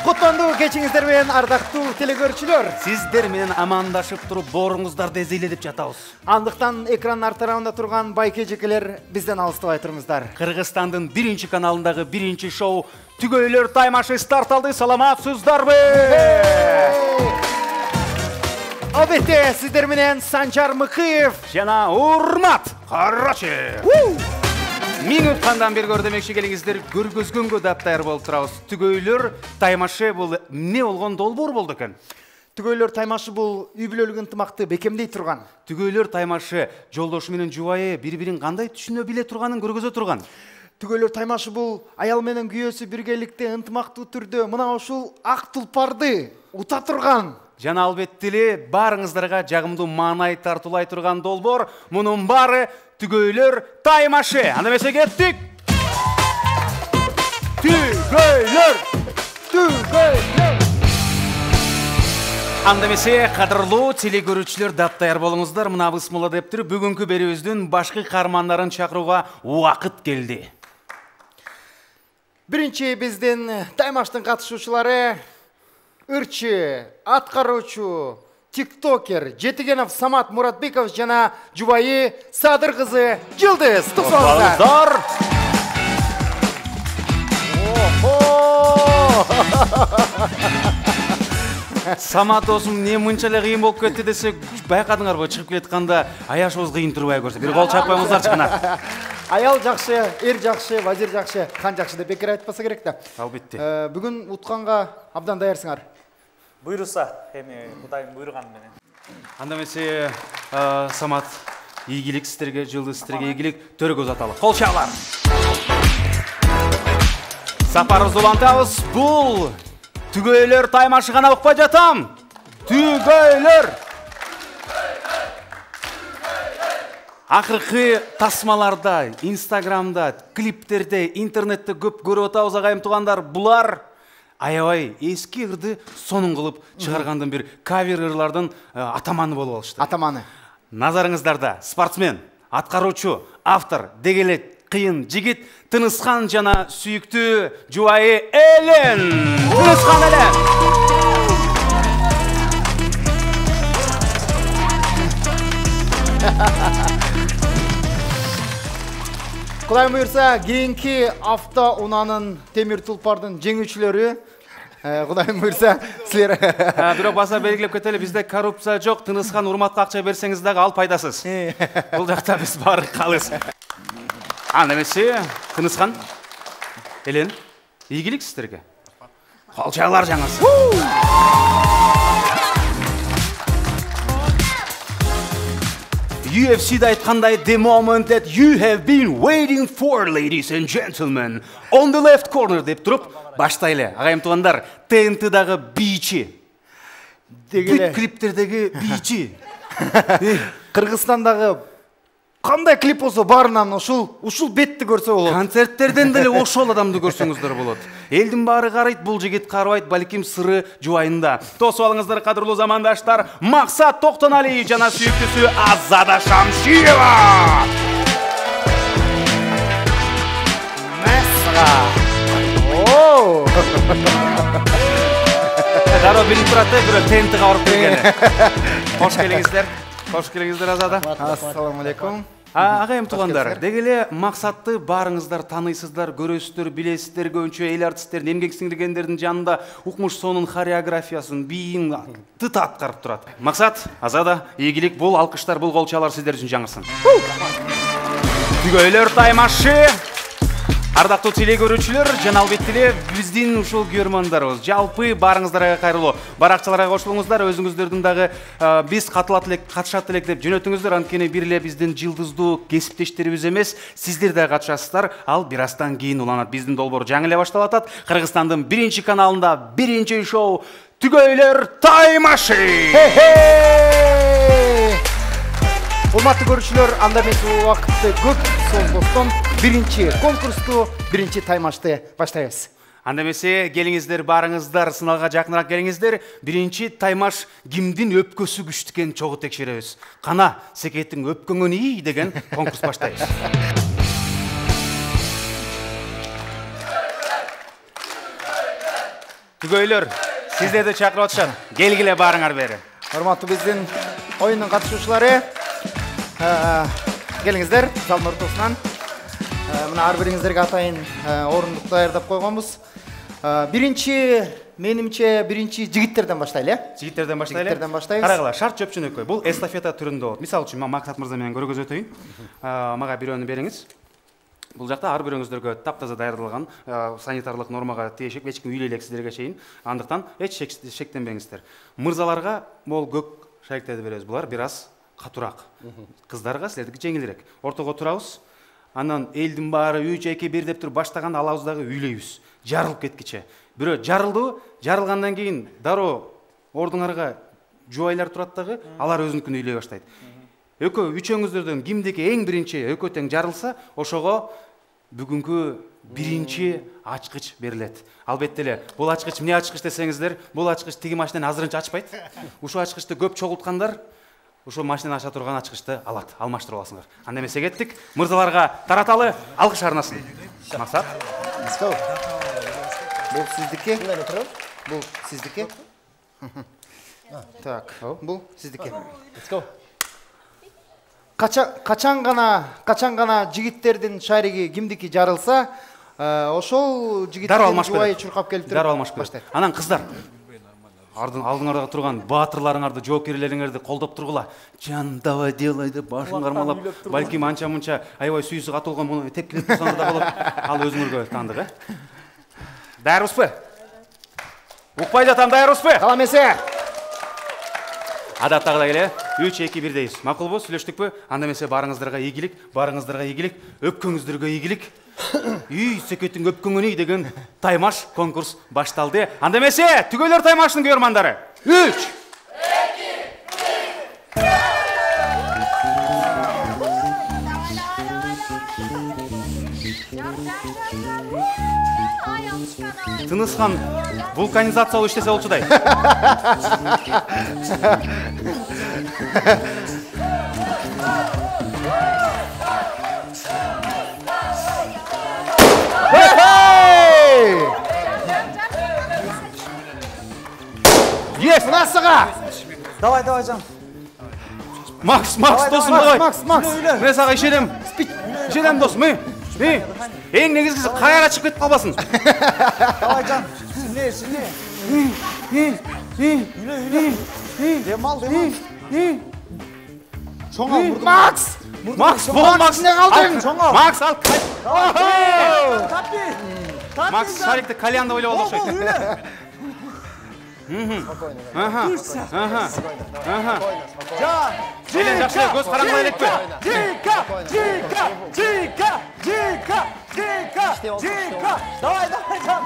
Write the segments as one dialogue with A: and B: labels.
A: Куттандуу кечиңиздер менен ардактуу телекөрүүчүлөр.
B: Сиздер менен амандашып туруп бооруңуздарды эзеледип жатабыз.
A: Андыктан экранын арт тарабында турган байке-жекелер бизден алыстабай туруңуздар.
B: Кыргызстандын 1 каналындагы 1 шоу Түгөйлөр таймашы старт алды. Саламатсыздарбы?
A: Албетте, сиздер менен Санжар Мыкыев
B: жана Урмат Карачев. Миң өткандан бери көрдөмекчи келиңиздер, көргөзгөнгө даптайыр болуп турабыз. Түгөйлөр таймашы бул эмне болгон долбоор болду экен?
A: Түгөйлөр таймашы бул үй бүлөлүк ынтымакты бекемдей турган.
B: Түгөйлөр таймашы жолдошу менен жубайы бири-бирин кандай түшүнө биле турганын көргөзө турган.
A: Түгөйлөр таймашы бул аял менен күйөөсү биргеликте ынтымактуу түрдө мына ушул ак тулпарды ута турган.
B: Жана албетте эле баарыңыздарга жагымдуу маанай тартуулай турган долбоор. Мунун баары Түгөйлөр таймашы. Анда эмесе кеттик. Түгөйлөр. Анда эмесе кадырлуу телекөрүүчүлөр даптайыр болуңуздар. Мына бысмыла деп туруп бүгүнкү берүүбүздүн башкы каармандарын чакырууга убакыт келди.
A: Биринчи биздин таймаштын катышуучулары ырчы, аткаруучу, тиктокер Жетигенов Самат Муратбеков жана жубайы Садыр кызы Жылдыз. Токтолуңуздар.
B: Самат досум не мынчалык кыйын болуп кетти десе, байкадыңарбы, чыгып келатканда аяшыбыз кыйын турбай көрсө. Бир кол чаппайыңыздарчы кана.
A: Аял жакшы, эр жакшы, вазир жакшы, хан жакшы деп бекер айтпаса керек да.
B: Албетте.
A: Бүгүн утканга абдан даярсыңар.
C: Буйруса, эми Кудайым буйруганы менен.
B: Анда эмесе Самат, ийгилик сиздерге, Жылдыз сиздерге ийгилик, төрөгө узаталы. Кол чаалар. Сапарыбызды улантабыз. Бул Түгөйлөр таймашы гана укпай жатам. Түгөйлөр. Акыркы тасмаларда, Инстаграмда, клиптерде, интернетте көп көрүп атабыз агайым туугандар. Булар аябай эски ырды сонун кылып чыгаргандан бир кавер ырлардын атаманы болуп алышты.
A: Атаманы.
B: Назарыңыздарда спортсмен, аткаруучу, автор, дегеле кыйын жигит Тынысхан жана сүйүктүү жубайы Элен. Тынысхан Элен.
A: Кудайым буйрса, кийинки авто унаанын темир тулпардын жеңүүчүлөрү. Кудайым буйрса, силер.
B: Бирок баса белгилеп кетели, бизде коррупция жок. Тынысхан Урматка акча берсеңиз дагы ал пайдасыз. Бул жакта биз баары калыс. Анда эмесе, Тынысхан, Элен, ийгилик сиздерге. Кол чаалар жаңыз. UFC'de aytkандай, the moment that you have been waiting for, ladies and gentlemen, on the left corner деп туруп, баштайлы. Агайым туугандар, ТНТ-дагы бийчи. Бүт клиптердеги бийчи.
A: Кыргызстандагы кандай клип болсо баарынан ушул бетти көрсө болот.
B: Концерттерден деле ошол адамды көрсөңүздөр болот. Элдин баары карайт, бул жигит карабайт, балким сыры жубайында. Тосуп алыңыздар кадырлуу замандаштар, Максат Токтоналиев жана сүйүктүүсү Азада Шамшиева.
A: Месга.
B: Дароо билип турат, бирөө тентиге барып келгени. Кош келиңиздер. Кош келиңиздер Азада.
A: Ассаламу алейкум.
B: Агайым туугандар, дегеле Максатты баарыңыздар тааныйсыздар, көрөсүздөр, билесиздер, көбүнчө эл артисттердин, эмгек сиңдиргендердин жанында укмуш сонун хореографиясын, бийин тыта аткарып турат. Максат, Азада, ийгилик, бул алкыштар, бул колчалар сиздер үчүн жаңырсын. Түгөйлөр таймашы. Ардактуу телекөрүүчүлөр, жана албетте эле биздин ушул көрөрмандарыбыз. Жалпы баарыңыздарга кайрылуу. Баракчаларга кошулуңуздар, өзүңүздөрдүн дагы биз катышат элек деп жөнөтүңүздөр. Анткени бир эле биздин жылдыздуу кесиптештерибиз эмес, сиздер да катышасыздар. Ал бир аздан кийин уланат. Биздин долбоор жаңы эле башталып атат. Кыргызстандын 1 каналында 1 шоу Түгөйлөр таймашы.
A: Урматтуу көрүүчүлөр, анда эмес убакытты көп созбостон биринчи конкурсту, биринчи таймашты баштайбыз.
B: Анда эмесе келиңиздер, баарыңыздар сыналга жакыныраак келиңиздер. Биринчи таймаш кимдин өпкөсү күчтүү экенин чогуу текшеребиз. Кана, секеттин өпкөнгөн ий деген конкурс баштайбыз. түгөйлөр, сиздерди чакырып атышат. Келгиле барыңар бери.
A: Урматтуу биздин оюндун катышуучулары, келиңиздер залдын ортосунан. Мына ар бириңиздерге атайын орундук даярдап койгонбуз. Менимче биринчи жигиттерден баштайлы,
B: Жигиттерден баштайлы.
A: баштайбыз.
B: Карагыла, шарт жөпчөнөкөй. Бул эстафета түрүндө болот. Мисалы үчүн, мен Максат мырза менен көргөзүп өтөйүн. Мага бирөөнү бериңиз. Бул жакта ар бирөөңүздөргө таптаза даярдалган санитарлык нормага тиешек, эч ким үйлө элек сиздерге чейин. Андыктан эч шектенбеңиздер. Мырзаларга мол көк шариктерди беребиз. Булар бир аз катуураак. Кыздарга силердики жеңилирээк. Ортого турабыз. Анан элдин баары 3-2-1 деп туруп баштаганда алабыз дагы үйлөйбүз. Жарылып кеткиче. Бирөө жарылды, жарылгандан кийин дароо ордуңарга жубайлар турат дагы, алар өзүнүкүн үйлөй баштайт. Үчөөңүздөрдөн кимдики эң биринчи экөө тең жарылса, ошого бүгүнкү биринчи ачкыч берилет. Албетте эле, бул ачкыч эмне ачкыч десеңиздер, бул ачкыч тиги машинени азырынча ачпайт. Ушул ачкычты көп чогулткандар ушул машинени ача турган ачкычты алат, алмаштырып аласыңар. Анда эмесе кеттик, мырзаларга тараталы, алкыш арнасын. Максат.
A: Бул сиздики. Бул сиздики. Так, бул сиздики. Качан гана жигиттердин шариги кимдики жарылса, ошол жигиттердин жубайы чуркап келип
B: дароо алмаш керек. Анан кыздар, алдыңарда турган баатырларыңарды, жоокерлериңерди колдоп тургула. Жан, давай делай деп башын кармалап, балким анча-мунча аябай сүйүүсү катылган муну тепкилеп турсаңар да болот. Ал өзүңөргө тандык, Даярбызбы? Укпай жатам, даярбызбы?
A: Кала эмесе.
B: Адаттагыдай эле 3-2-1 дейбиз. Макулбу, сүйлөштүкпү? Анда эмесе барыңыздарга ийгилик, өпкөңүздөргө ийгилик. Үй секеттин өпкөңүн деген таймаш конкурс башталды. Анда эмесе түгөйлөр таймашынын көрөрмандары. 3 Тынысхан вулканизациялуу иштесе болчудай.
A: Есть! Мынасыга!
C: Давай, жан.
B: Макс, досум, давай.
A: Макс.
B: Мен сага ишенем. Ишенем, досум. Эң негизгиси кайра чыгып кетип калбасын.
C: Давай, жан. Сине. Демал. Чоңал мурду.
B: Макс, не калдың? Макс, ал. Макс, шарикти кальянда ойлоп алды окшойт. Элен жакшы эле, көз караңгыла элекпи?
C: Жика. Давай, жан.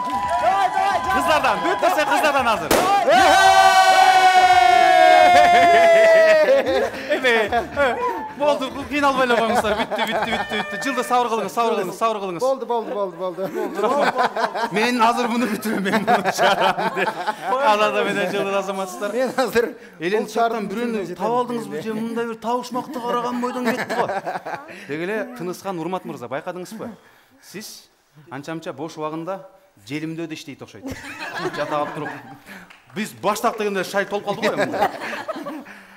B: Кыздардан, бүттесе кыздардан азыр. Болду, кыйналбай эле коюңуздар. Бүттү. Жылды сабыр кылыңыз.
A: Болду.
B: Мен азыр муну бүтүрөм, мен муну чыгарам деп. Азада менен жылды азаматсыздар.
A: Мен азыр
B: Элен чартан бирөөнү таап алдыңызбы же мындай бир табышмакты караган бойдон кетти го. Деги эле Тынысхан Урмат мырза, байкадыңызбы? Сиз анча-мынча бош убагында желимдөөдө иштейт окшойт. Жатап туруп. Биз баштак дегенде шайт болуп калды го.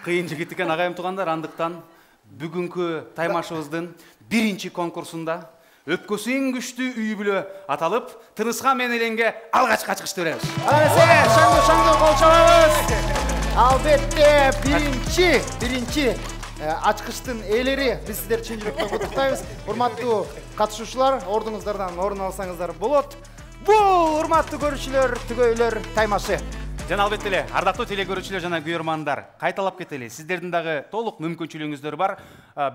B: Кыйын жигит экен агайым туугандар, андыктан бүгүнкү таймашыбыздын биринчи конкурсунда өпкөсү эң күчтүү үй бүлө аталып, Тынысхан менен Эленге алгачкы ачкычты беребиз.
A: Шаңды кол чабабыз. Албетте биринчи ачкычтын ээлери биз сиздерди чын жүрөктөн куттуктайбыз. Урматтуу катышуучулар, ордуңуздардан орун алсаңыздар болот. Бул урматтуу көрүүчүлөр, түгөйлөр таймашы.
B: Жана албетте эле, ардактуу телекөрүүчүлөр жана көрөрмандар, кайталап кетели. Сиздердин дагы толук мүмкүнчүлүгүңүздөр бар.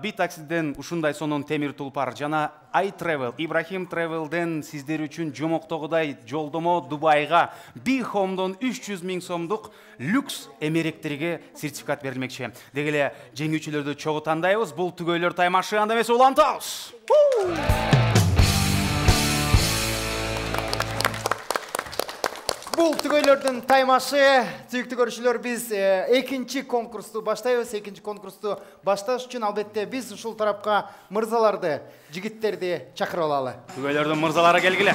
B: B-таксиден ушундай сонун темир тулпар жана iTravel, Ибрахим Travel'ден сиздер үчүн жомоктогудай жолдомо Дубайга B-Home'дон 300 000 сомдук люкс эмеректерге сертификат берилмекчи. Деги эле жеңүүчүлөрдү чогуу тандайбыз. Бул түгөйлөр таймашы, анда эмесе улантабыз.
A: Бул түгөйлөрдүн таймашы, сүйүктүү көрүүчүлөр, биз экинчи конкурсту баштайбыз. Экинчи конкурсту башташ үчүн албетте биз ушул тарапка мырзаларды, жигиттерди чакырып алалы.
B: Түгөйлөрдүн мырзалары келгиле.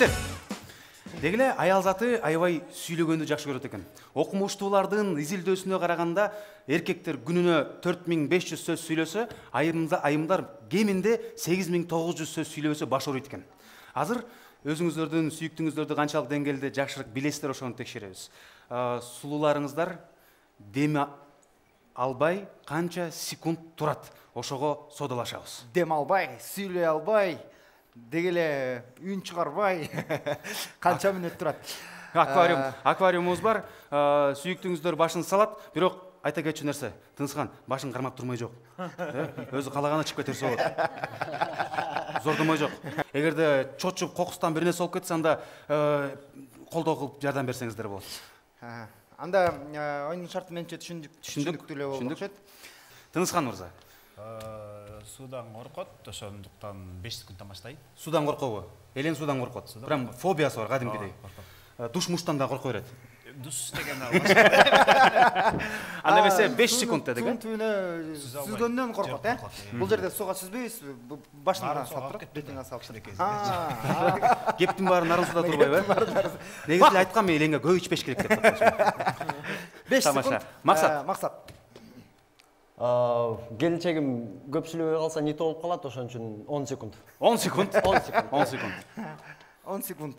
B: жігіттер, дегіле аял заты аябай сүйлөгөндү жакшы көрөт экен. Окумуштуулардын изилдөөсүнө караганда эркектер күнүнө 4500 сөз сүйлөсө, айымдар кеминде 8900 сөз сүйлөсө баш ооруйт экен. Азыр өзүңүздөрдүн сүйүктүүңүздөрдү канчалык деңгээлде жакшыраак билесиздер ошону текшеребиз. Сулууларыңыздар дем албай канча секунд турат? Ошого содалашабыз.
A: Дем албай, сүйлөй албай, дегеле үн чыгарбай канча мүнөт турат?
B: Аквариумубуз бар. Сүйүктүүңүздөр башын салат, бирок айта кетчү нерсе, Тынысхан башын кармап турмай жок. Өзү калаганы чыгып кетерсе болот. Зордомой жок. Эгерде чочуп кокустан бир нерсе болуп кетсе, анда колдоо кылып жардам берсеңиздер болот.
A: Анда ойнун шарты менче түшүндүктүү эле болуп окшойт.
B: Тынысхан мырза.
D: Судан коркот, ошондуктан 5 секундтан баштайт.
B: Судан коркобу? Элен судан коркот. Прям фобиясы бар кадимкидей. Душ-муштан да корко берет.
D: Душ деген
B: Анда эмесе 5 секунд дедик.
A: Суун түбүнө сүзгөндөн коркот, Бул жерде суга сүзбөйбүз, башына салып туруп, бетиңе салып.
B: Кептин баары нарын суда турбайбы? Негизи эле айткам, мен эленге көп ичпеш керек деп.
A: 5 секунд. Максат.
C: Келинчегим көп сүйлөбөй калса не болуп калат, ошон үчүн 10 секунд.
B: 10 секунд. 10 секунд.
A: 10 секунд.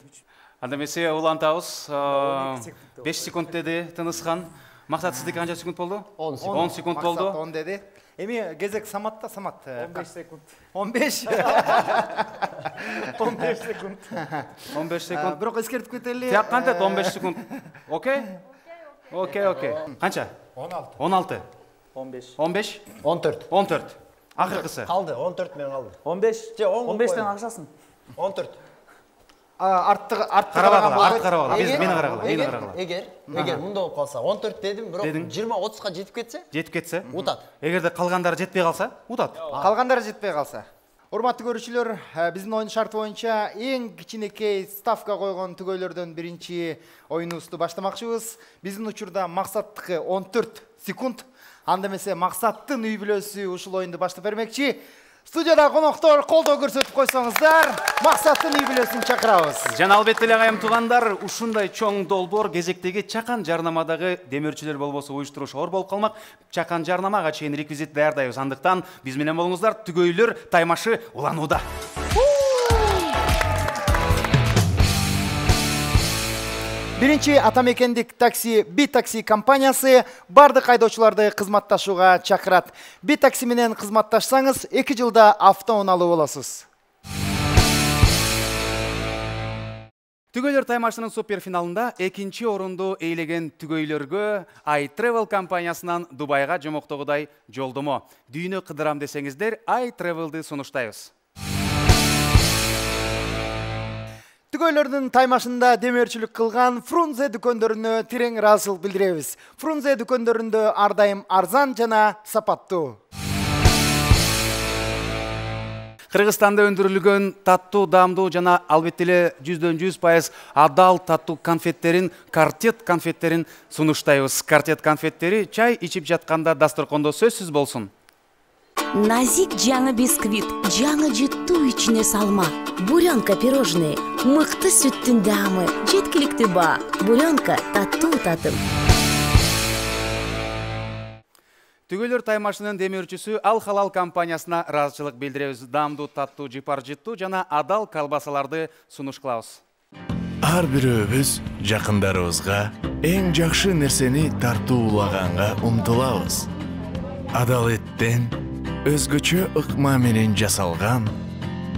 B: Анда эмесе улантабыз. 5 секунд деди Тынысхан. Максат сиздики канча секунд болду? 10 секунд болду.
A: Максат 10 деди. Эми кезек Саматта, Самат.
C: 15 секунд.
A: 15.
C: 15 секунд.
B: 15 секунд.
A: Бирок эскертип кетели.
B: Тияк кантет 15 секунд. Окей? Окей. Канча?
D: 16.
B: 16.
C: 15.
B: 15?
C: 14.
B: 14. Акыркысы.
C: Калды, 14 мен калды.
E: 15.
C: Же
E: 15тен акчасын.
C: 14.
A: Арт
B: карабагыла. Мени карагыла.
C: Эгер мындай болуп калса, 14 дедим, бирок 20-30га жетип кетсе, утат.
B: Эгерде калгандары жетпей калса, утат.
A: Калгандары жетпей калса. Урматтуу көрүүчүлөр, биздин оюн шарты боюнча эң кичинекей ставка койгон түгөйлөрдөн биринчи оюнубузду баштамакчыбыз. Биздин учурда максаттыкы 14 секунд. Анда эмесе Максаттын үй бүлөсү ушул оюнду баштап бермекчи. Студияда коноктор колдоо көрсөтүп койсоңуздар, Максаттын үй бүлөсүн чакырабыз.
B: Жана албетте эле айым туугандар, ушундай чоң долбоор кезектеги чакан жарнамадагы демөөрчүлөр болбосо уюштуруш оор болуп калмак. Чакан жарнамага чейин реквизит даярдайбыз. Андыктан биз менен болуңуздар, түгөйлөр таймашы уланууда.
A: Биринчи атамекендик такси Би-такси компаниясы бардык айдоочуларды кызматташууга чакырат. Би-такси менен кызматташсаңыз, 2 жылда автоунаалуу болосуз.
B: Түгөйлөр таймашынын суперфиналында 2-чи орунду ээлеген түгөйлөргө iTravel компаниясынан Дубайга жомоктогудай жолдомо. Дүйнө кыдырам десеңиздер, iTravel'ды сунуштайбыз.
A: Түгөйлөрдүн таймашында демөөрчүлүк кылган Фрунзе дүкөндөрүнө терең ыраазычылык билдиребиз. Фрунзе дүкөндөрүндө ар дайым арзан жана сапаттуу.
B: Кыргызстанда өндүрүлгөн таттуу, даамдуу жана албетте эле 100% адал таттуу конфеттерин, Картет конфеттерин сунуштайбыз. Картет конфеттери чай ичип жатканда дасторкондо сөзсүз болсун.
F: Назик жаңы бисквит, жаңы жыттуу ичине салма. Буренка пирожные, мыкты сүттүн даамы, жеткиликтүү баа. Буренка таттуу татым.
B: Түгөйлөр таймашынын демөөрчүсү Ал Халал компаниясына ыраазычылык билдиребиз. Даамдуу, таттуу, жыпар жыттуу жана адал колбасаларды сунуш кылабыз.
G: Ар бирөөбүз жакындарыбызга эң жакшы нерсени тартуулаганга умтулабыз. Адал эттен өзгөчө ыкма менен жасалган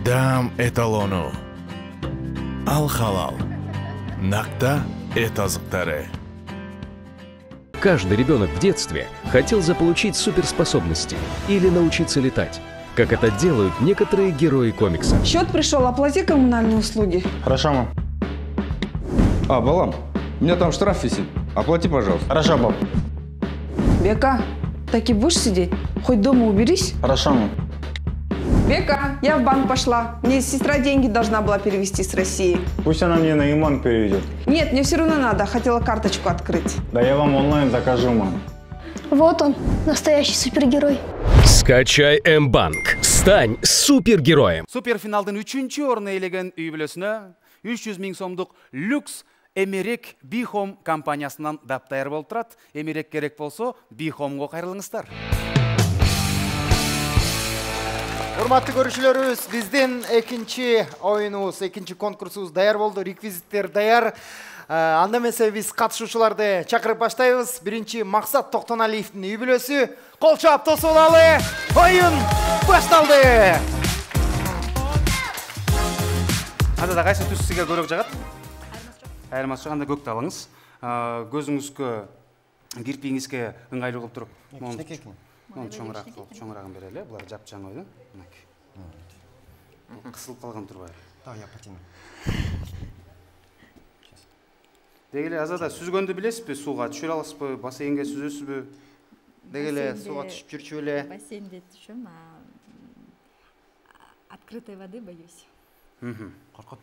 G: даам эталону. Ал Халал. Накта эт азыктары.
H: Каждый ребенок в детстве хотел заполучить суперспособности или научиться летать, как это делают некоторые герои комикса.
I: Счет пришел, оплати коммунальные услуги.
J: Хорошо, мам. Балам, у меня там штраф висит. Оплати, пожалуйста. Хорошо, пап.
I: Бека, так и будешь сидеть? Хоть дома уберись.
J: Хорошо, мам.
I: Бека, я в банк пошла. Мне сестра деньги должна была перевести с России.
J: Пусть она мне на Иман переведет.
I: Нет, мне все равно надо. Хотела карточку открыть.
J: Да я вам онлайн закажу, мам.
K: Вот он, настоящий супергерой.
H: Скачай М-банк. Стань супергероем.
B: Суперфиналдын 3-чү орун ээлеген үй бүлөсүнө 300 000 сомдук люкс Эмерек Бихом компаниясынан дап даяр болуп турат. Эмерек керек болсо Бихомго кайрылыңыздар.
A: Урматтуу көрүүчүлөрүбүз, биздин экинчи оюнубуз, экинчи конкурсубуз даяр болду, реквизиттер даяр. Анда эмесе биз катышуучуларды чакырып баштайбыз. Биринчи Максат Токтоналиевдин үй бүлөсү. Кол чаап тосуп алалы. Оюн башталды.
B: Анда кайсы түс сизге көрөк жагат? Айырмасы жоқ, анда көкті алыңыз. Көзіңізге, кирпиңізге ыңғайлы болып тұрып. Оны чоңырағын берелі. Бұлар жап-жаң ойды. Қысылып қалған тұрбай. Дегеле, азада сүзгөнді білесіз бе? Суға түшір аласыз бе? Бассейнге сүзесіз бе?
A: Дегеле, суға түшіп жүрчү эле.
E: Бассейнде түшөм, открытой воды боюсь.
C: Коркот.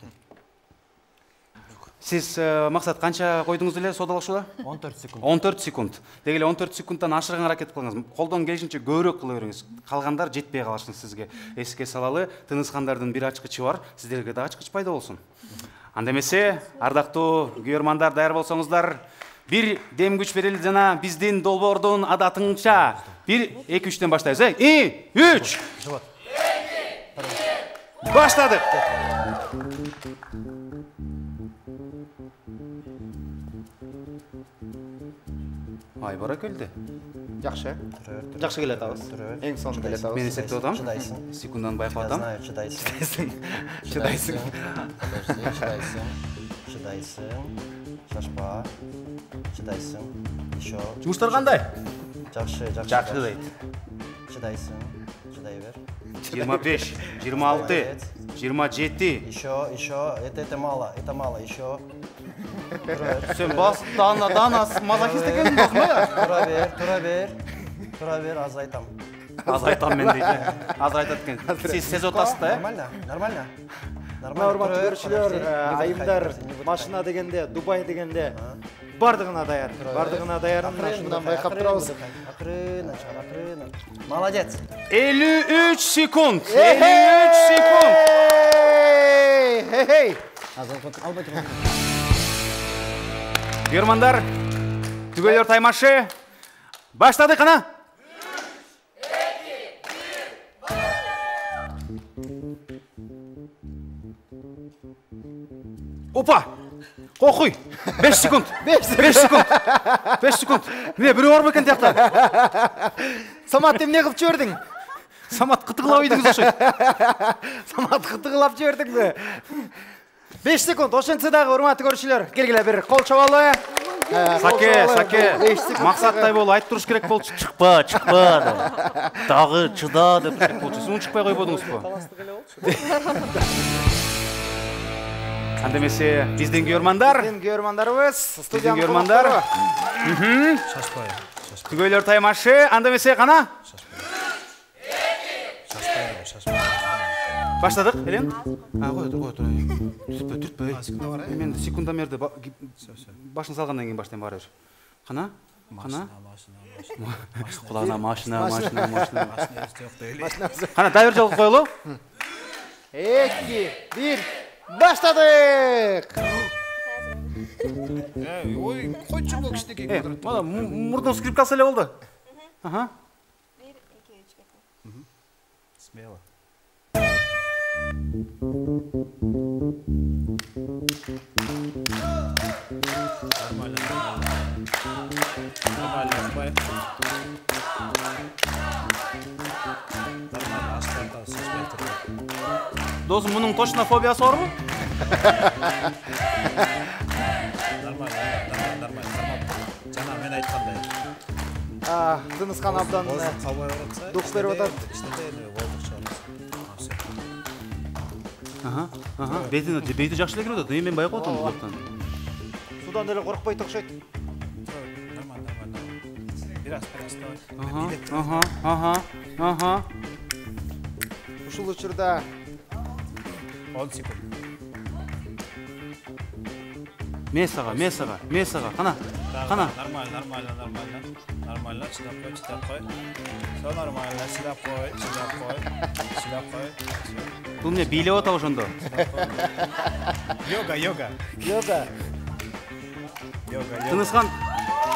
B: Сіз мақсат қанша қойдыңыз деле содалашула?
C: 14 секунд.
B: 14 секунд. Дегеле 14 секундтан ашырған аракет қылыңыз. Қолдан келишинче көбүрөөк кыла бериңиз. Калгандар жетпей калышын сизге. Эске салалы, тынышкандардын бир ачкычы бар, сиздерге да ачкыч пайда болсун. Анда эмесе, ардактуу көрөрмандар даяр болсоңуздар, бир дем күч берели жана биздин долбоордун адатынча 1-2-3-тен баштайбыз. 3 баштадык. Ай, бара келді.
A: Жакшы. Жакшы келет абыз. Эң сонун келет абыз.
B: Мен эсептеп атам. Секундан байкап атам.
C: Чыдайсың. Шашпа. Чыдайсың. Еще.
B: Жумуштар кандай?
C: Жакшы
B: дейт.
C: Чыдайсың. Чыдай бер.
B: 25, 26, 27.
C: Еще. Это мало. Еще.
B: Sen bastан мазохист екенсің бақма я?
C: Тура бер, аз айтам.
B: Аз айтам мен дейді. Аз айтат екен. Сіз сез отасыз да,
C: Нормально.
A: Урматтуу көрүүчүлөр, айымдар машина дегенде, Дубай дегенде бардыгына даяр. Бардыгына даярын шундан байкап турабыз.
C: Акырын. Молодец.
B: 53 секунд. 53 секунд.
A: Хей.
B: Көрмандар, түгелер таймашы. Баштадық ана. 3, 2, 1. Опа! Қоқуй! 5 секунд. 5 секунд. Не, біреу бар бекен тияқта.
A: Самат, не қылып жібердің?
B: Самат қытығылап едіңіз ошай.
A: Самат қытығылап жібердің бе? 5 секунд, ошентсе дағы урматтуу көрүүчүлөр, келгиле бир кол чабалы.
B: Саке. Максаттай бол, айтып туруш керек болчу. Чыкпа деп. Дагы чыда деп керек болчу. Сиз чыкпай койбодуңузбу? Анда эмесе биздин
A: көрөрмандарыбыз, студиянын
B: көрөрмандар.
D: Шашпай.
B: Түгөйлөр таймашы, анда эмесе кана?
D: Шашпай.
B: Баштадык, Элен? Түртпөй. Мен секунда мерде башын салгандан кийин баштайм баары бир. Кана? Кулағына машина. Кана, дайвер жалгы коелу?
A: 2, 1, баштадык!
D: Ой, койчу бул кичинекей.
B: Мана мурдун скрипкасы эле болду.
E: 1, 2, 3.
D: Смело. Нормально.
B: Досым, мунун точно фобиясы барбы?
D: Нормально. Жана мен айткандай.
A: Дыныскан абдан дук берип атат.
B: Бейти жакшы эле кирип атат. Мен байкап атам бул.
A: Судан деле коркпойт окшойт.
D: Нормально. Biraz.
A: Ушул учурда
D: 10 секунд.
B: Месаға. Қана.
D: Нормально, чидап қой. Все нормально, чидап қой.
B: Бұл не билеп отау жонды?
D: Йога.
B: Тынысхан,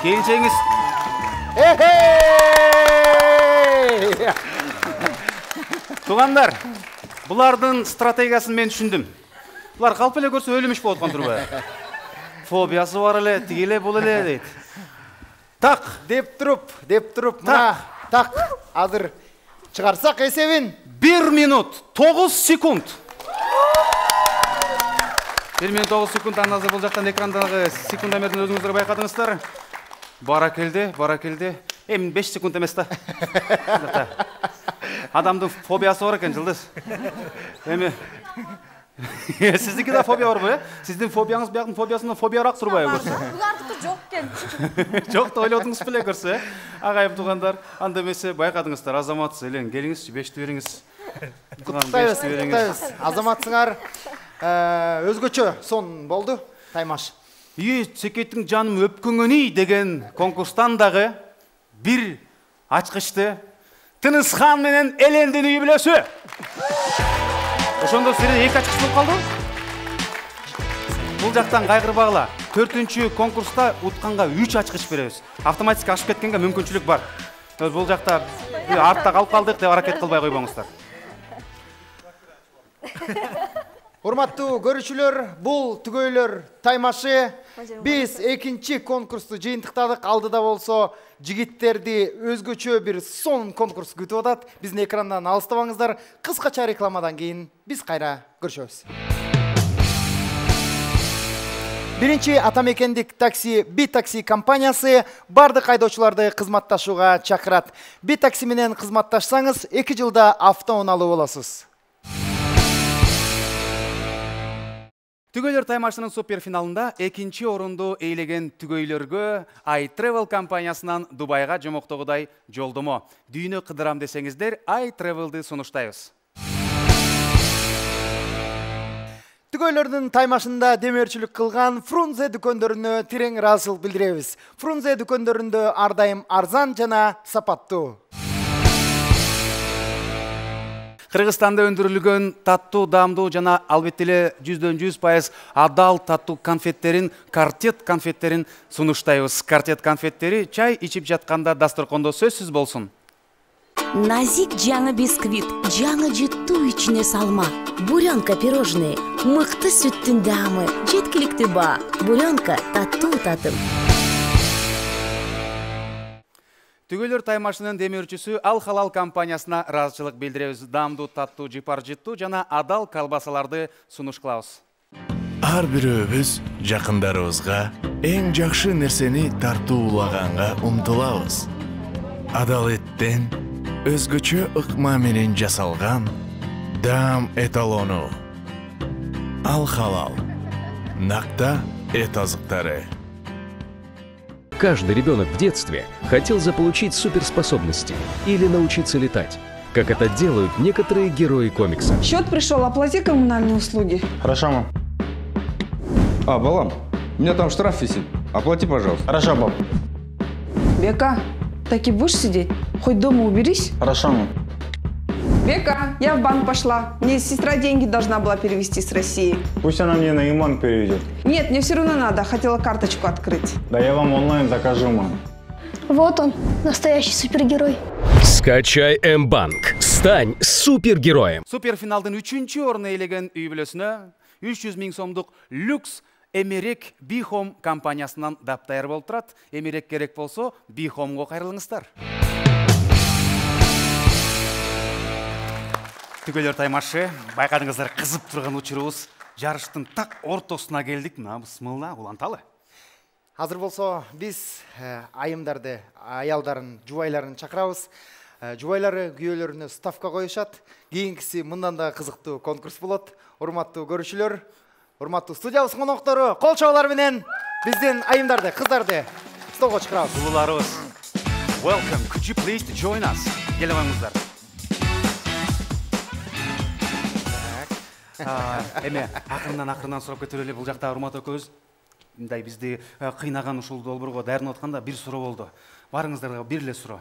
B: келіншеңіз. Туғандар, бұлардың стратегиясын мен түсіндім. Бұлар қалып еле көрсе өліміш болып отқан тұрбай. Фобиясы бар әле, тигеле бұл әле дейді.
A: Так, деп тұрып, так, азыр шығарсақ есебін.
B: 1 минут 9 секунд. 1 минут 9 секунд аназы бұл жақтан экрандағы секундомердің өзіңіздер байқадыңыздар. Бара келді. 5 секунд емес та. Адамдың фобиясы бар екен, Жылдыз. Сіздікі де фобия бар ғой? Сіздің фобияңыз бияқтың фобиясынан фобиярақ тұрбай көрсе.
E: Бұлардікі жоқ кен.
B: Жоқты ойлаудыңыз біле көрсе. Ағайым туғандар, анда месе байқадыңыздар. Азаматсыз, елен, келіңіз, 5-ті беріңіз.
A: Құттықтайыз. Азаматсыңар өзгөчө сон болды, таймаш.
B: Секеттің жаным өпкөңөни деген конкурстан дағы бір ачқышты Тынысхан менен Элендин үйі білесі. Ошондо сире 2 ачкыч болуп калды. Бул жактан кайгыр багыла. 4-чү конкурста утканга 3 ачкыч беребиз. Автоматик ашып кеткенге мүмкүнчүлүк бар. Бул жакта артта калып калдык деп аракет кылбай койбоңуздар.
A: Урматтуу көрүүчүлөр, бул түгөйлөр таймашы. Биз 2-чи конкурсту жыйынтыктадык. Алдыда болсо жигиттерди өзгөчө бир сон конкурс күтүп атат. Биздин экрандан алыстабаңыздар. Кыскача рекламадан кийин биз кайра көрүшөбүз. Биринчи атамекендик такси Би-такси компаниясы бардык айдоочуларды кызматташууга чакырат. Би-такси менен кызматташсаңыз 2 жылда автоунаалуу болосуз.
B: Түгөйлөр таймашынын суперфиналында 2-чи орунду ээлеген түгөйлөргө iTravel компаниясынан Дубайга жомоктогудай жолдомо. Дүйнө кыдырам десеңиздер, iTravel'ды сунуштайбыз.
A: Түгөйлөрдүн таймашында демөөрчүлүк кылган Фрунзе дүкөндөрүнө терең ыраазычылык билдиребиз. Фрунзе дүкөндөрүндө ар дайым арзан жана сапаттуу.
B: Кыргызстанда өндүрүлгөн таттуу, даамдуу жана албетте эле 100% адал таттуу конфеттерин, Картет конфеттерин сунуштайбыз. Картет конфеттери чай ичип жатканда дасторкондо сөзсүз болсун.
F: Назик жаңы бисквит, жаңы жыттуу ичине салма. Буренка пирожные, мыкты сүттүн даамы, жеткиликтүү баа. Буренка таттуу татым.
B: Түгөйлөр таймашынын демөөрчүсү Ал Халал компаниясына ыраазычылык билдиребиз. Даамдуу, таттуу, жыпар жыттуу жана адал колбасаларды сунуш кылабыз.
G: Ар бирөөбүз жакындарыбызга эң жакшы нерсени тартуулаганга умтулабыз. Адалеттен өзгөчө ыкма менен жасалган даам эталону. Ал Халал. Накта эт азыктары.
H: Каждый ребенок в детстве хотел заполучить суперспособности или научиться летать, как это делают некоторые герои комикса.
I: Счет пришел, оплати коммунальные услуги.
J: Хорошо, мам. Балам, у меня там штраф висит. Оплати, пожалуйста.
D: Хорошо, пап.
I: Бека, так и будешь сидеть? Хоть дома уберись.
J: Хорошо, мам.
I: Бека, я в банк пошла. Мне сестра деньги должна была перевести с России.
L: Пусть она мне на ИМАН переведет.
I: Нет, мне все равно надо. Хотела карточку открыть.
L: Да я вам онлайн закажу, мам.
K: Вот он, настоящий супергерой.
H: Скачай М-банк. Стань супергероем.
B: Суперфиналдын 3-чү орун ээлеген үй бүлөсүнө 300 000 сомдук люкс Эмерек Би-хом компаниясынан даптайыр болуп турат. Эмерек керек болсо Би-хомго кайрылыңыздар. Түгөйлөр таймашы, байкадыңыздар, кызып турган учурубуз жарыштын так ортосуна келдик. Бисмилла, уланталы.
A: Азыр болсо биз айымдарды, аялдарын, жубайларын чакырабыз. Жубайлары күйөөлөрүнө ставка коюшат. Кийинкиси мындан да кызыктуу конкурс болот. Урматтуу көрүүчүлөр, урматтуу студиябыз коноктору, кол чабуулар менен биздин айымдарды, кыздарды столго чакырабыз.
B: Улууларыбыз, welcome, could you please to join us? Келиңиздер. Эме, акырынан сурап кетеле, бул жакта урмат экөөбүз мындай бизди кыйнаган ушул долбоорго даярданып атканда бир суроо болду. Барыңыздарга бир эле суроо.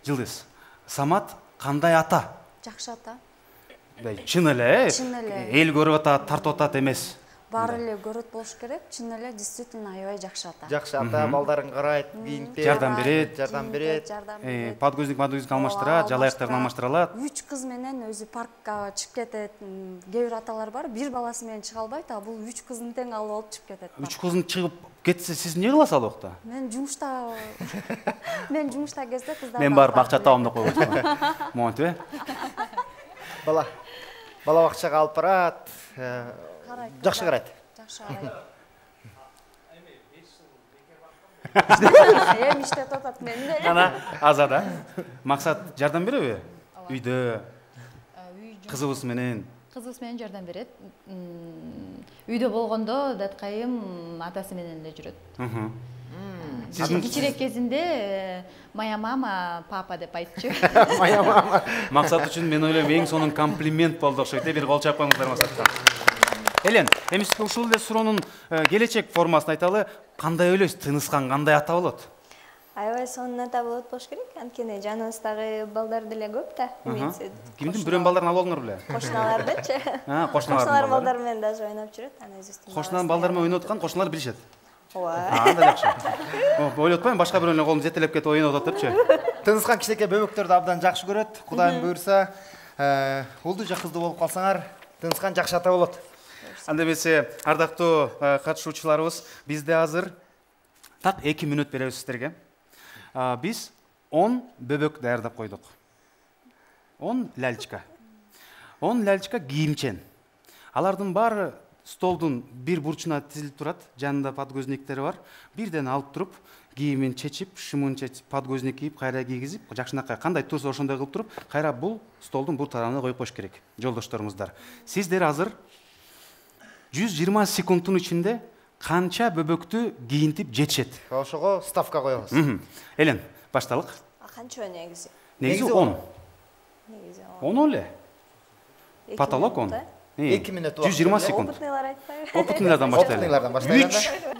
B: Жылдыз, Самат кандай ата?
E: Жакшы ата.
B: Чын эле,
E: Чын эле.
B: эл көрүп атат, тартып атат эмес.
E: Баары эле көрөт болуш керек. Чын эле действительно аябай жакшы ата.
A: Жакшы ата, балдарын карайт, кийинтет,
B: жардам берет. Подгузник алмаштырат, жалаяктарын алмаштыра алат.
E: 3 кыз менен өзү паркка чыгып кетет. Кээ бир аталар бар, бир баласы менен чыга албайт, а бул 3 кыздын тең алып алып чыгып кетет.
B: 3 кыздын чыгып кетсе, сиз эмне кыласыз ал убакта?
E: Мен жумушта кезде кыздар.
B: Мен барып акча табам деп койгон. Монтип?
A: Бала бакчага алып барат. Жакшы карайт.
E: Жакшы карайт. Эми иштеп атат менде.
B: Ана азада. Максат жардам береби? Үйдө. Кызыбыз менен.
M: Кызыбыз менен жардам берет. Үйдө болгондо даткайым атасы менен эле жүрөт. Кичирээк кезинде моя мама папа деп айтчу.
A: Моя мама.
B: Максат үчүн мен ойлойм эң сонун комплимент болду окшойт. Бир кол чаап коюңуздар Максатка. Элен, эми сизге ушул эле суроонун келечек формасын айталы. Кандай ойлойсуз? Тыныскан кандай ата болот?
N: Аябай сонун ата болот болуш керек. Анткени жаныбыздагы балдар деле көп да.
B: Кимдин бирөөнүн балдарын алып алыңар беле?
N: Кошуналардычы.
B: Кошуналар
N: балдар менен дагы ойноп жүрөт. Ана өзүбүздүн.
B: Кошунанын балдары менен ойноп аткан кошуналар билишет.
N: Ооба.
B: Анда жакшы. Ойлоп атпайм, башка бирөөнүн колун жетелеп кетип ойноп атат депчи.
A: Тыныскан кичинекей бөбөктөрдү абдан жакшы көрөт. Кудайым буйрса, улду же кызды болуп калсаңар, тыныскан жакшы ата болот.
B: Анда эмесе, ардактуу катышуучуларыбыз, бизде азыр так 2 мүнөт беребиз сиздерге. Биз 10 бөбөк даярдап койдук. 10 ляльчка. 10 ляльчка кийимчен. Алардын баары столдун бир бурчуна тизилип турат, жанында подгузниктери бар. Бирден алып туруп, кийимин чечип, шымын чечип, подгузник кийип, кайра кийгизип, жакшынакай кандай турса ошондой кылып туруп, кайра бул столдун бур тарабына коюп коюш керек. Жолдошторуңуздар. Сиздер азыр 120 секундтун ичинде канча бөбөктү кийинтип жетишет?
A: Ошого ставка коебуз.
B: Элен, башталык.
N: Канча негизи?
B: Негизи 10.
N: Негизи
B: 10 эле. Потолок 10.
A: 2 мүнөт
B: 120 секунд.
N: Опытныйлар айтпайбы?
B: Опытныйлардан баштайлы.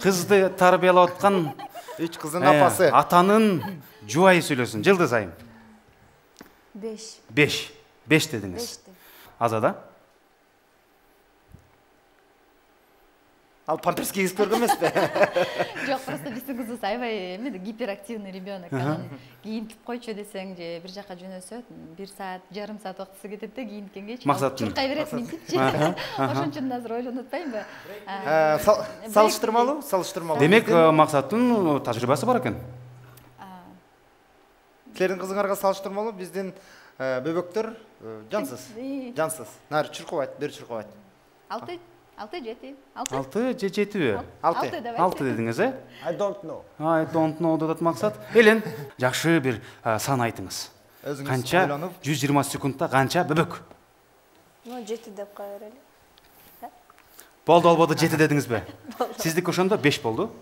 B: 3 кызды тарбиялап аткан
A: 3 кыздын апасы.
B: Атанын жубайы сүйлөсүн. Жылдыз айым.
E: 5.
B: 5 дедиңиз. Азада?
A: Ал памперс кийгизип көргөн эмеспи?
M: Жок, просто биздин кызыбыз аябай гиперактивный ребенок. Анан кийинтип койчу десең же бир жака жөнөсөт, 1 саат, жарым саат убактысы кетет да кийинткенге. Чуркай берет минтипчи. Ошон азыр ойлонуп атпаймынбы?
A: Салыштырмалуу?
B: Демек, Максаттын тажрыйбасы бар экен.
A: Силердин кызыңарга салыштырмалуу биздин бөбөктөр жансыз. Нары чуркабайт, бери чуркабайт.
M: 6, 7.
B: 6 же 7?
A: 6
B: дедиңиз, э?
C: I don't know.
B: I don't know дедат Максат. Элен, жакшы бир сан айтыңыз. Канча 120 секундта канча бөбөк?
N: 7 деп кое берели.
B: Болду, албады 7 дедиңизби? Сиздики ошондо 5 болду.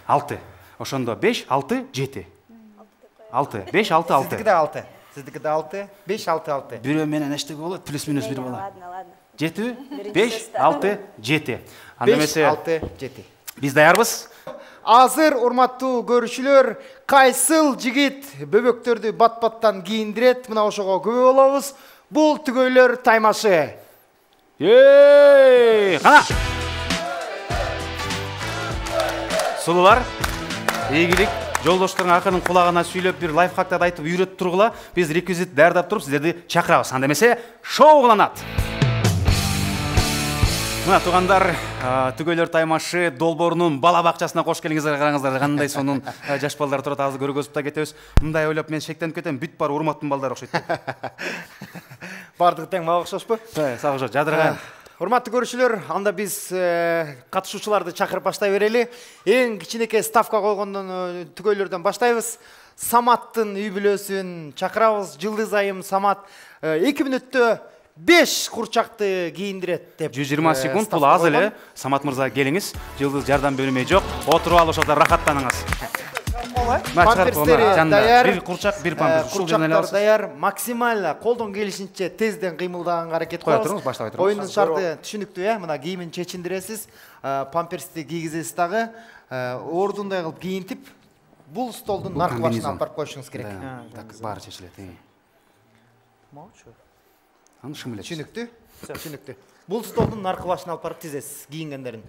B: 6. Ошондо 5, 6, 7. 6, 5, 6, 6.
A: Сиздики да 6. Сиздики да 6, 5, 6, 6.
B: Бирөө менен эчтеге болот, плюс-минус бир бала.
N: Ладно.
B: 7, 5, 6, 7.
A: 5, 6, 7.
B: Биз даярбыз.
A: Азыр, урматтуу көрүүчүлөр, кайсыл жигит бөбөктөрдү бат-баттан кийиндирет, мына ошого күбө болобуз. Бул түгөйлөр таймашы.
B: Кана! Сулуулар, ийгилик, жолдошторуң акынын кулагына сүйлөп бир лайфхактарды айтып үйрөтүп тургула. Биз реквизит даярдап туруп сиздерди чакырабыз. Анда эмесе, шоу кыланат. Мына туугандар, түгөйлөр таймашы долбоорунун бала бакчасына кош келиңиздер, караңыздар кандай сонун жаш балдар турат, азыр көргөзүп да кетебиз. Мындай ойлоп мен шектенип кетем, бүт бар урматтын балдары окшойт.
A: Бардыгы тең мага окшошпу?
B: Сак окшойт, жадырган.
A: Урматтуу көрүүчүлөр, анда биз катышуучуларды чакырып баштай берели. Эң кичинекей ставка койгондон түгөйлөрдөн баштайбыз. Саматтын үй бүлөсүн чакырабыз. Жылдыз айым Самат 2 мүнөттө 5 курчакты кийиндирет деп.
B: 120 секунд, бул аз эле. Самат мырза келиңиз. Жылдыз жардам бөлмөй жок. Отуруп алып ошолда рахаттаныңыз.
A: Памперстери даяр.
B: Бир курчак, бир памперс.
A: Курчактар даяр. Максимально колдон келишинче тезден кыймылдаганга аракет кылабыз. Оюндун шарты түшүнүктүү, мына кийимин чечиндиресиз, памперсти кийгизесиз дагы, ордундай кылып кийинтип, бул столдун наркы башына алып барып коюшуңуз керек.
B: Так, баары чечилет.
A: Молчу.
B: Аны шым билет.
A: Түшүнүктүү? Түшүнүктүү. Бул столдун наркы башына алып барып тизесиз кийингендерин.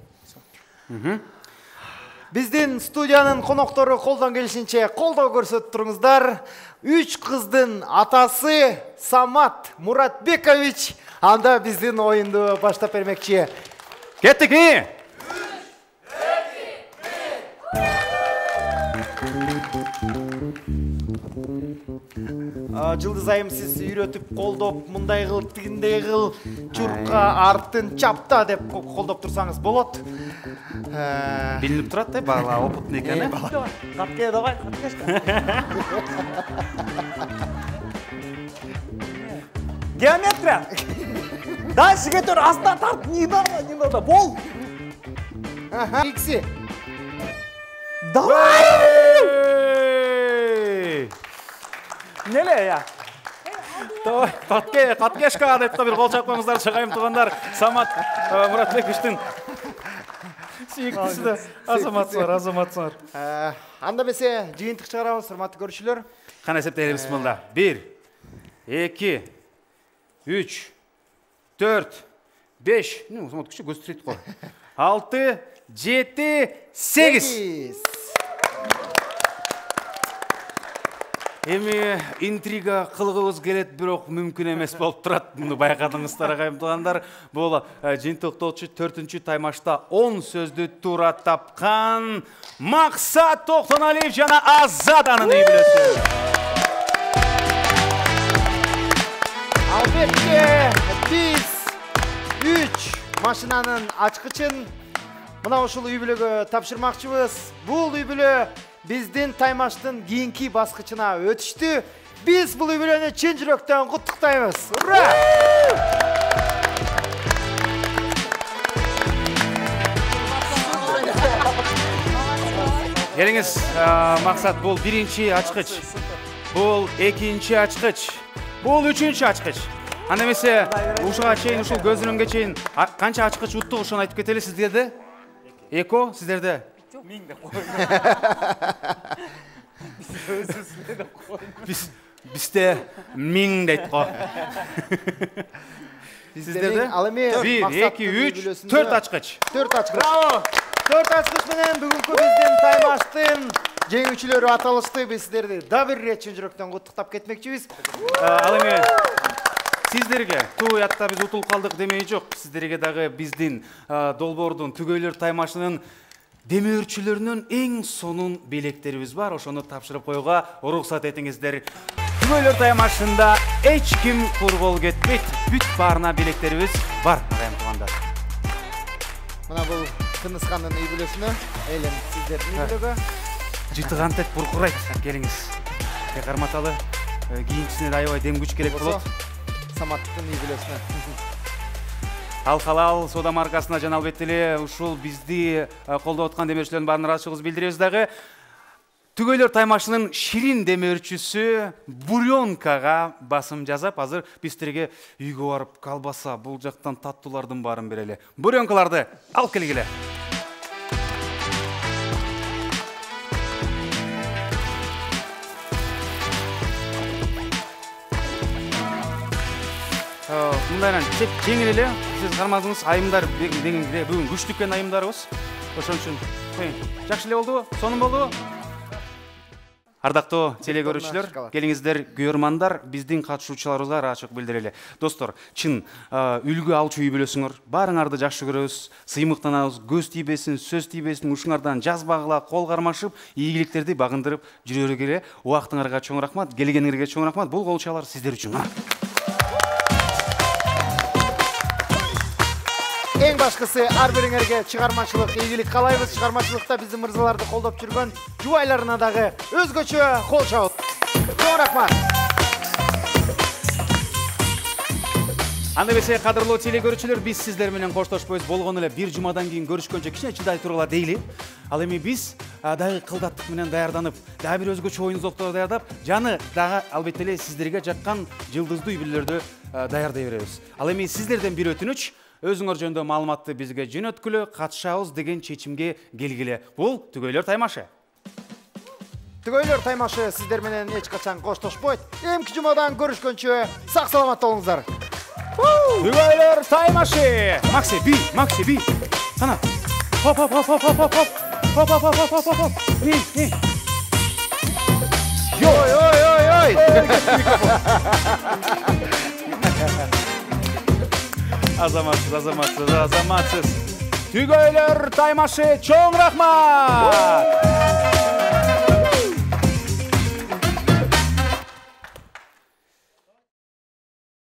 A: Биздин студиянын коноктору колдон келишинче колдоо көрсөтүп туруңуздар. 3 кыздын атасы Самат Муратбекович анда биздин оюнду баштап бермекчи.
B: Кеттик.
A: Жылдыз айым сиз үйрөтүп, колдоп, мындай кыл, тигиндей кыл, чуркка, артын чапта деп колдоп турсаңыз болот.
B: Билинип турат да, бала опытный экен.
A: Катке давай,
D: Геометрия. Дальше кетер, астына тарт, не надо, бол.
A: Икси.
D: Давай! Неле я?
B: Каткешка деп бир кол чапкаңыздар чыгайым тугандар. Самат Муратбековичтин сүйүктүүсү да азаматсыңар.
A: Анда бесе жыйынтык чыгарабыз, урматтуу көрүүчүлөр.
B: Кана эсептейбиз мында. 1, 2, 3, 4, 5, Самат күчү көз тирейт го. 6, 7, 8. Эми интрига кылгыбыз келет, бирок мүмкүн эмес болуп турат. Муну байкадыңыздар агайым туугандар. Бул жыйынтыктоочу 4-чү таймашта 10 сөздү туура тапкан Максат Токтоналиев жана Азаданын үй-бүлөсү.
A: Албетте, биз 3 машинанын ачкычын мына ушул үй-бүлөгө тапшырмакчыбыз. Бул үй-бүлө биздин таймаштын кийинки баскычына өтүштү. Биз бул үй-бүлөнү чын жүрөктөн куттуктайбыз. Ура!
B: Келиңиз, Максат, бул 1-чи ачкыч. Бул 2-чи ачкыч. Бул 3-чү ачкыч. Анда эмесе ушуга чейин, ушул көзүнөнгө чейин канча ачкыч уттук, ошону айтып кетели сиздерде? Эко, сиздерде?
D: Миң деп койду.
B: Бизде миң дейт го. Сиздерде?
A: Ал эми
B: 1, 2, 3, 4 ачкыч.
A: 4 ачкыч. Браво! 4 ачкыч менен бүгүнкү биздин таймаштын жеңүүчүлөрү аталышты. Биз сиздерди да бир ирет чын жүрөктөн куттуктап кетмекчибиз.
B: Ал эми сиздерге туу ятта биз утулуп калдык демей жок. Сиздерге дагы биздин долбоордун Түгөйлөр таймашынын демөөрчүлөрүнүн эң сонун белектерибиз бар. Ошону тапшырып коюуга уруксат этиңиздер. Түгөйлөр таймашында эч ким кур болуп кетпейт. Бүт баарына белектерибиз бар, агайым туугандар.
A: Мына бул Кыныскандын үй-бүлөсүнө, элем сиздердин үй-бүлөгө.
B: Жытыган тет буркурайт. Келиңиз. Карматалы кийинчисине аябай дем күч керек болот.
A: Саматтын үй-бүлөсүнө.
B: Ал халал сода маркасына жана албетте эле ушул бизди колдоп аткан демөөрчүлөрдүн баарына ыраазычылыгыбызды билдиребиз дагы. Түгөйлөр таймашынын ширин демөөрчүсү Буренкага басым жасап, азыр бизтерге үйгө барып колбаса, бул жактан таттуулардын баарын берели. Буренкаларды алып келгиле. Мындайдан жеңил эле, сиз кармадыңыз, айымдар бүгүн күчтүү экен айымдарыбыз. Ошон үчүн жакшы эле болдубу? Сонун болдубу? Ардактуу телекөрүүчүлөр, келиңиздер, күйөрмандар, биздин катышуучуларыбызга ыраазычылык билдирели. Достор, чын үлгү алчу үй-бүлөсүңөр, баарыңарды жакшы көрөбүз, сыймыктанабыз, көз тийбесин, сөз тийбесин, ушуңардан жазбагыла, кол кармашып, ийгиликтерди багындырып жүрөрүгө эле. Убактыңарга чоң рахмат, келгениңерге чоң рахмат. Бул колчалар сиздер үчүн.
A: Эң башкысы ар бириңерге чыгармачылык, ийгилик каалайбыз. Чыгармачылыкта биздин мырзаларды колдоп жүргөн жубайларына дагы өзгөчө кол чабып. Чоң рахмат.
B: Анда бесе кадырлуу теле көрүүчүлөр, биз сиздер менен коштошпойбуз. Болгону эле бир жумадан кийин көрүшкөнчө кичине чыдай тургула дейли. Ал эми биз дагы кылдаттык менен даярданып, дагы бир өзгөчө оюн-зоктор даярдап, жаны дагы албетте эле сиздерге жаккан жылдыздуу үй-бүлөлөрдү даярдай беребиз. Ал эми сиздерден бир өтүнүч, өзүңөр жөнүндө маалыматты бизге жөнөткүлө, катышабыз деген чечимге келгиле. Бул Түгөйлөр таймашы.
A: Түгөйлөр таймашы сиздер менен эч качан коштошпойт. Эмки жумадан көрүшкөнчө сак саламат болуңуздар.
B: Түгөйлөр таймашы. Макси би. Сана. Хоп. Ой. Азаматсыз. Түгөйлөр таймашы, чоң рахмат.